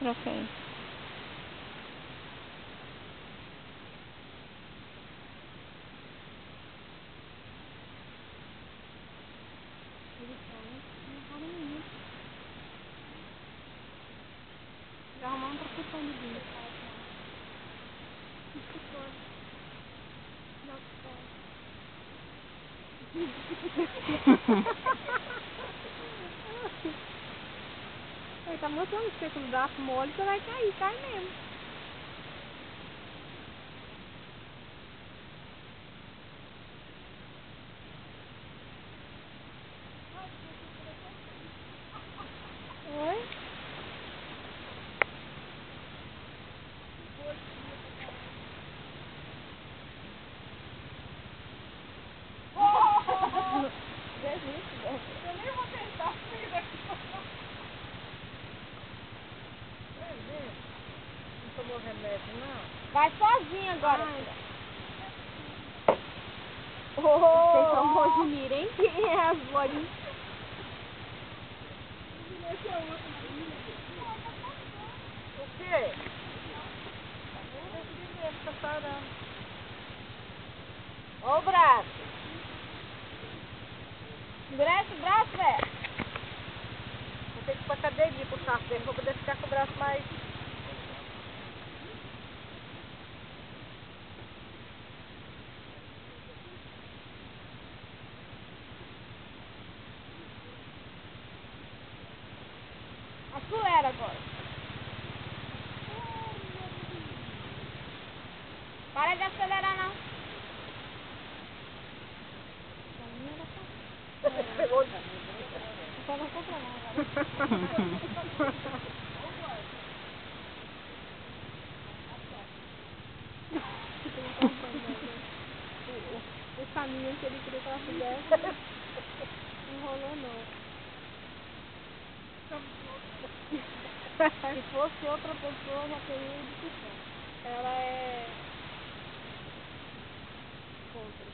pra frente. Já arrumar um professor de vida. Ele tá mostrando que você com o braço mole, você vai cair, cai mesmo. Oi? Eu nem vou tentar sair daqui. Não tomou remédio, não? Vai sozinha agora. Oh! Vocês são bons de mira, hein? Quem é as bolinhas? O quê? Tá parando. Ó o braço. Endurece o braço, velho. Vou ter que ir pra academia pro saco dele pra poder ficar com o braço mais... Acelera agora. Para de acelerar, não. Pegou o... Só não compra não, agora. O caminho que ele queria que ela fizesse não rolou, não. Se fosse outra pessoa, já teria discussão. Ela é contra.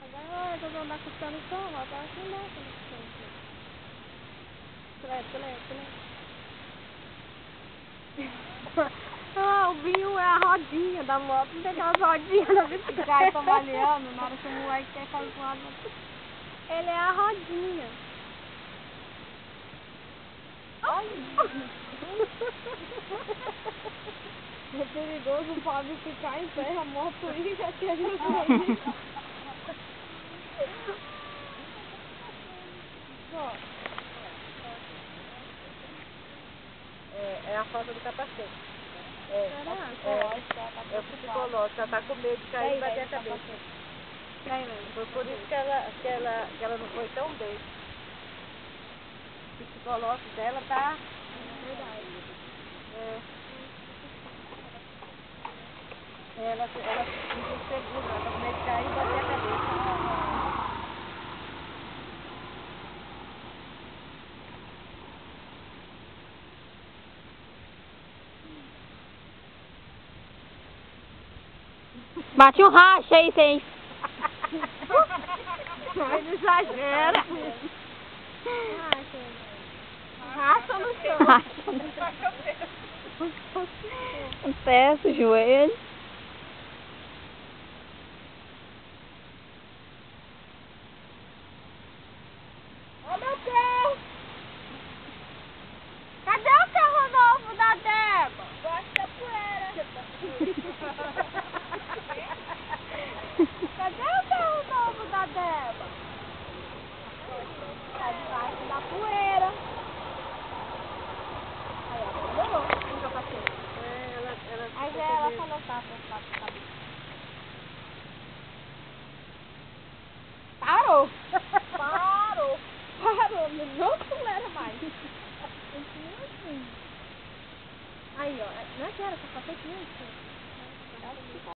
Agora eu vou andar com o pé no chão, ela tá assim, não, com o pé no chão. Ah, o Binho é a rodinha da moto, não tem aquelas rodinhas na bicicleta. O cara tá malhando, na hora que o moleque quer cair com água. Ele é a rodinha. É perigoso o Fábio ficar em pé, a moto ir já tinha gente. É a falta do capacete. Será? É o psicológico, ela tá com medo de cair e bater a cabeça. Foi por isso que ela não foi tão bem. O psicológico dela tá... Verdade. Ela se sentiu insegura, ela tá com medo de cair e bater a cabeça. Bate um racha aí, sem. Ele exagera. Racha no chão. Racha. Peça o joelho.